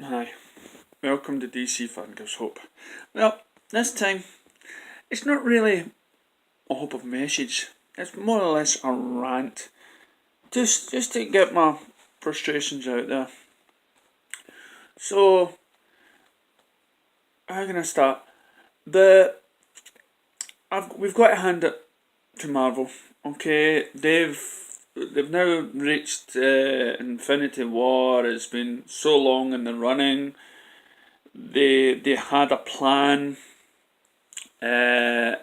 Hi, welcome to DC Fan Gives Hope. Well, this time it's not really a hope of message. It's more or less a rant, just to get my frustrations out there. So, how can I start? The we've got to hand it to Marvel. Okay, they've now reached Infinity War. It's been so long in the running. They had a plan, and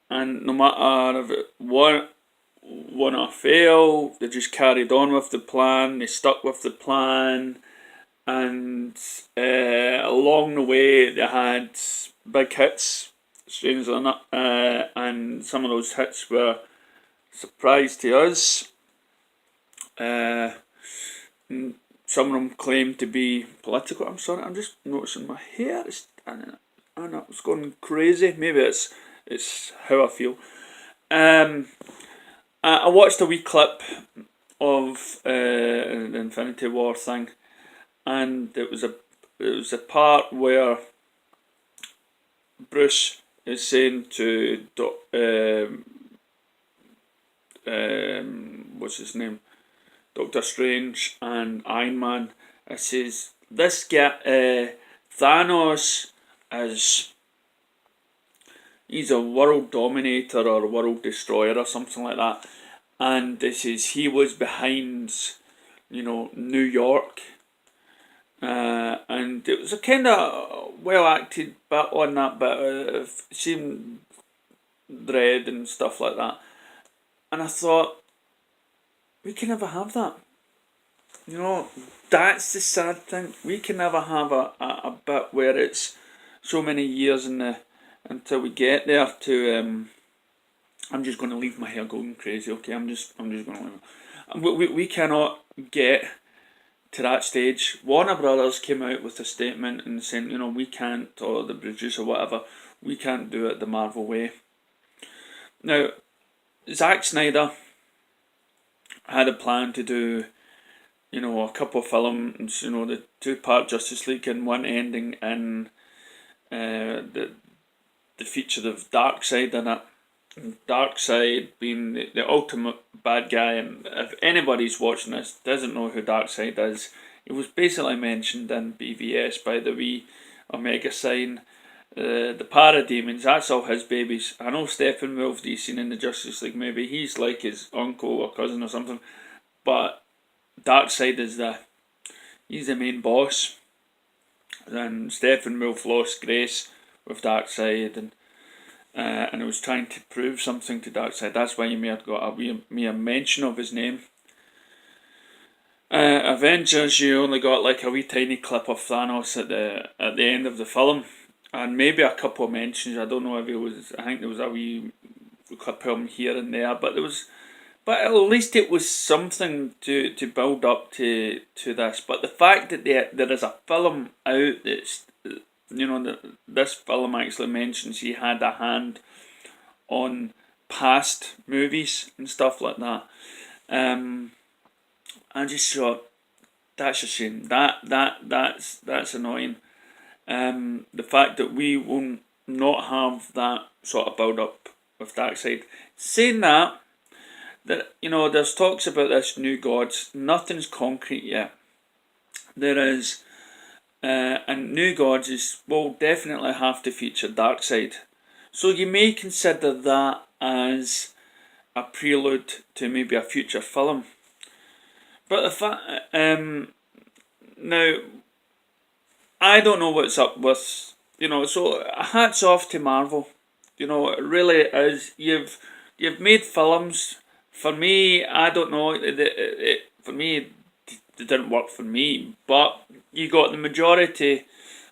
no matter if it won or fail, they just carried on with the plan. They stuck with the plan, and along the way they had big hits, strangely enough, and some of those hits were a surprise to us. Some of them claim to be political. I'm sorry, I'm just noticing my hair is, I know it's going crazy. Maybe it's how I feel. I watched a wee clip of the Infinity War thing, and it was a part where Bruce is saying to what's his name, Doctor Strange and Iron Man. It says this guy Thanos is he's a world dominator or world destroyer or something like that, and this is he was behind, New York, and it was a kind of well acted bit on that bit of seemed dread and stuff like that, and I thought we can never have that. That's the sad thing. We can never have a bit where it's so many years until we get there to. I'm just going to leave my hair going crazy. Okay, I'm just going to leave it. We cannot get to that stage. Warner Brothers came out with a statement and saying, we can't, or the producer, whatever, we can't do it the Marvel way. Now, Zack Snyder had a plan to do, a couple of films, the two-part Justice League and one ending in the feature of Darkseid in it. Darkseid being the ultimate bad guy, and if anybody's watching this doesn't know who Darkseid is, it was basically mentioned in BVS by the wee Omega sign. The Parademons, that's all his babies. I know Steppenwolf you've seen in the Justice League movie, he's like his uncle or cousin or something, but Darkseid is he's the main boss. And Steppenwolf lost grace with Darkseid, and I was trying to prove something to Darkseid. That's why you may have got a mention of his name. Avengers, you only got like a wee tiny clip of Thanos at the end of the film, and maybe a couple of mentions. I don't know if it was. I think there was a wee clip of him here and there, but at least it was something to build up to this. But the fact that there is a film out that's this film actually mentions he had a hand on past movies and stuff like that. I just thought that's a shame. That's annoying. The fact that we will not have that sort of build up with Darkseid. Saying that there's talks about this New Gods. Nothing's concrete yet. There is. And New Gods will definitely have to feature Darkseid. So you may consider that as a prelude to maybe a future film. But the fact, now, I don't know what's up with, so hats off to Marvel. It really is. You've made films. For me, I don't know, for me, it didn't work for me, but you got the majority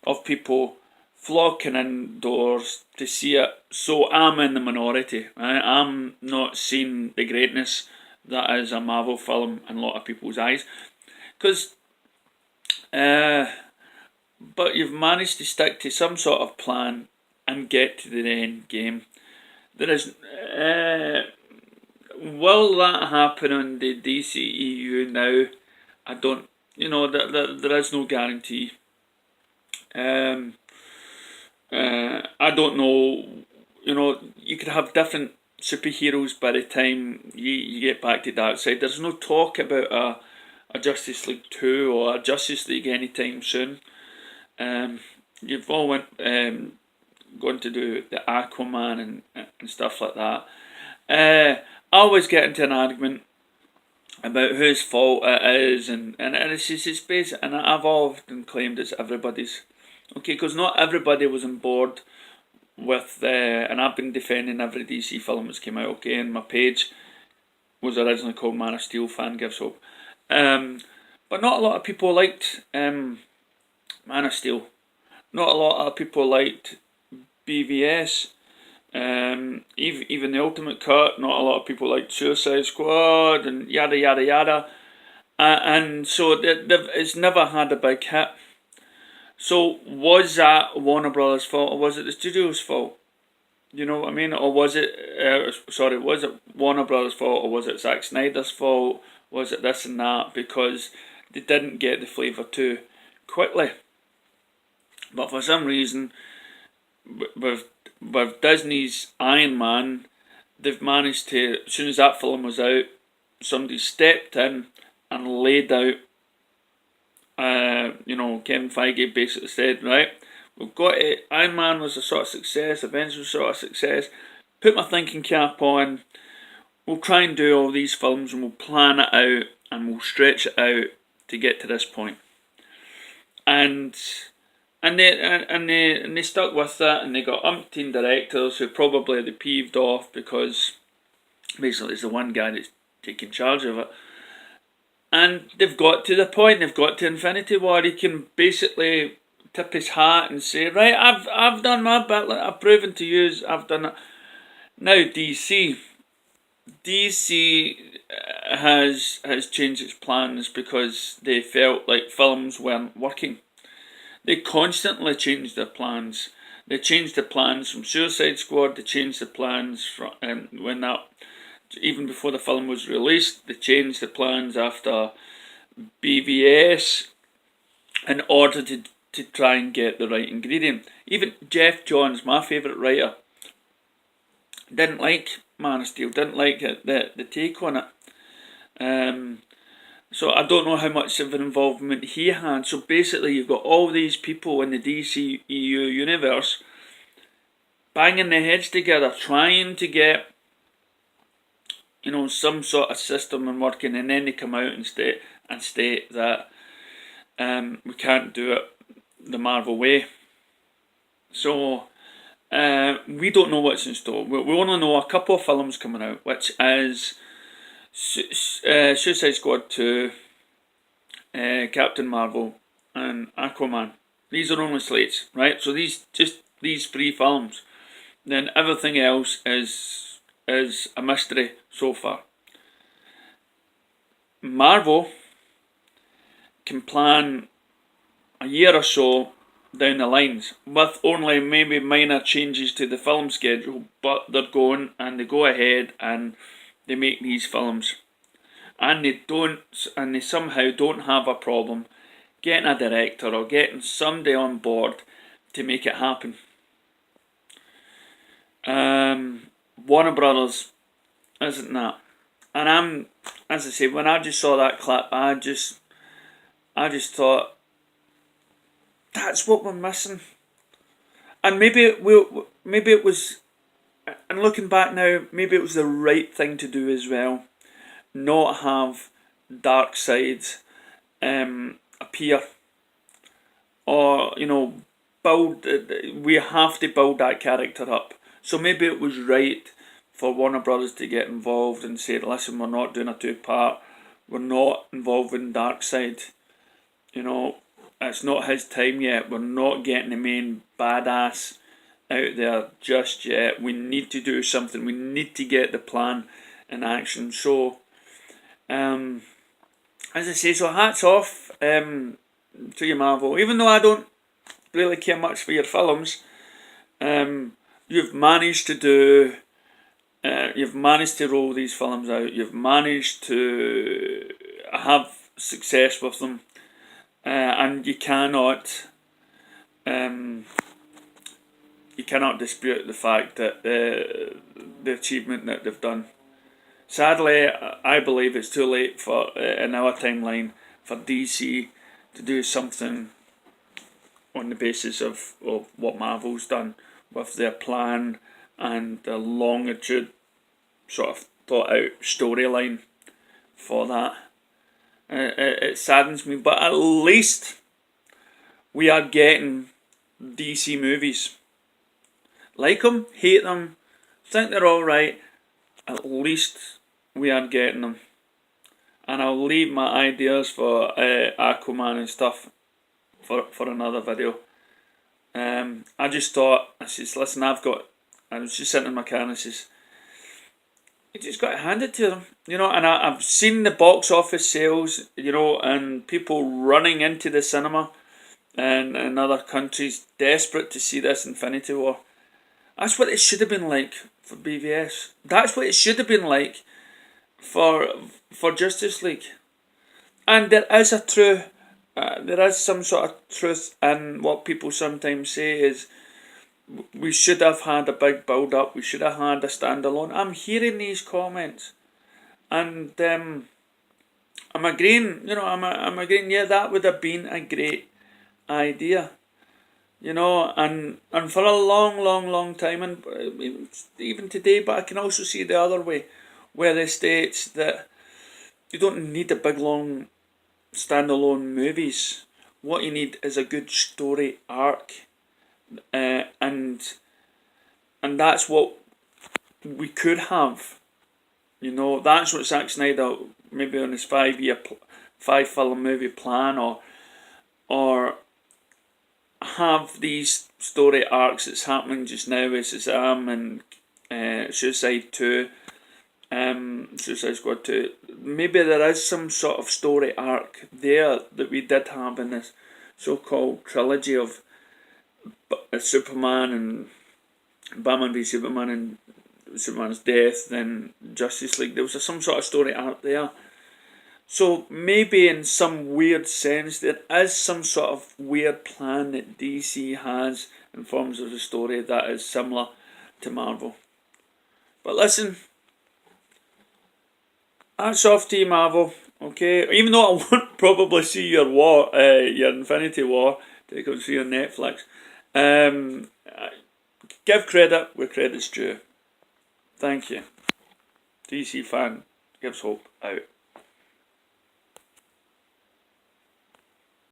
of people flocking indoors to see it, so I'm in the minority. I'm not seeing the greatness that is a Marvel film in a lot of people's eyes, because but you've managed to stick to some sort of plan and get to the end game. There is will that happen on the DCEU now? I don't there is no guarantee. I don't know. You could have different superheroes by the time you get back to Darkseid. There's no talk about a Justice League 2 or a Justice League anytime soon. You've all going to do the Aquaman and stuff like that. I always get into an argument about whose fault it is, and it's based, and I've often claimed it's everybody's. Okay, because not everybody was on board with, and I've been defending every DC film that's came out, okay, and my page was originally called Man of Steel Fan Gives Hope. But not a lot of people liked Man of Steel. Not a lot of people liked BVS. Even the Ultimate Cut, not a lot of people liked Suicide Squad and yada yada yada. And so it's never had a big hit. So was that Warner Brothers' fault, or was it the studio's fault? You know what I mean? Or was it, was it Warner Brothers' fault, or was it Zack Snyder's fault? Was it this and that? Because they didn't get the flavour too quickly. But for some reason, with Disney's Iron Man, they've managed to, as soon as that film was out, somebody stepped in and laid out, Kevin Feige basically said, right, we've got it, Iron Man was a sort of success, Avengers was a sort of success, put my thinking cap on, we'll try and do all these films and we'll plan it out and we'll stretch it out to get to this point. And they stuck with that, and they got umpteen directors who probably they peeved off because basically it's the one guy that's taking charge of it. And they've got to the point, they've got to Infinity War, he can basically tip his hat and say, right, I've done my bit, I've proven to you, I've done it. Now DC has changed its plans because they felt like films weren't working. They constantly changed their plans. They changed the plans from Suicide Squad. They changed the plans from even before the film was released. They changed the plans after BVS in order to try and get the right ingredient. Even Jeff Johns, my favourite writer, didn't like Man of Steel. Didn't like the take on it. So I don't know how much of an involvement he had. So basically you've got all these people in the DCEU universe banging their heads together, trying to get, some sort of system and working, and then they come out and state that we can't do it the Marvel way. So we don't know what's in store. We only know a couple of films coming out, which is Suicide Squad 2, Captain Marvel, and Aquaman. These are only slates, right? So these 3 films. Then everything else is a mystery so far. Marvel can plan a year or so down the lines with only maybe minor changes to the film schedule, but they go ahead and they make these films, and they somehow don't have a problem getting a director or getting somebody on board to make it happen. Warner Brothers isn't that, and as I say, when I just saw that clip, I just thought that's what we're missing, and maybe it was. And looking back now, maybe it was the right thing to do as well. Not have Darkseid appear, or build. We have to build that character up. So maybe it was right for Warner Brothers to get involved and say, "Listen, we're not doing a 2-part. We're not involving Darkseid. It's not his time yet. We're not getting the main badass out there just yet. We need to do something. We need to get the plan in action." So, as I say, so hats off to you, Marvel. Even though I don't really care much for your films, you've managed to roll these films out. You've managed to have success with them. and you cannot dispute the fact that the achievement that they've done. Sadly, I believe it's too late for in our timeline for DC to do something on the basis of what Marvel's done with their plan and the longitude sort of thought out storyline for that. It saddens me, but at least we are getting DC movies. Like them, hate them, think they're alright, at least we are getting them. And I'll leave my ideas for Aquaman and stuff for another video. I just thought, I says, listen, I was just sitting in my car and I says, you just got to hand it to them, you know. And I've seen the box office sales, you know, and people running into the cinema and in other countries desperate to see this Infinity War. That's what it should have been like for BVS. That's what it should have been like for Justice League. And there is there is some sort of truth in what people sometimes say is we should have had a big build up. We should have had a standalone. I'm hearing these comments, and I'm agreeing. You know, I'm agreeing. Yeah, that would have been a great idea. You know, and for a long time, and even today, but I can also see the other way, where it states that you don't need a big long standalone movies. What you need is a good story arc, and that's what we could have. You know, that's what Zack Snyder maybe on his 5 film movie plan, or have these story arcs that's happening just now with Shazam and Suicide 2, Suicide Squad 2. Maybe there is some sort of story arc there that we did have in this so-called trilogy of Superman and Batman v Superman and Superman's death, then Justice League. There was some sort of story arc there. So maybe in some weird sense there is some sort of weird plan that DC has in forms of a story that is similar to Marvel. But listen, hats off to you, Marvel. Okay, even though I won't probably see your Infinity War to come see on Netflix, give credit where credit's due. Thank you. DC fan gives hope out.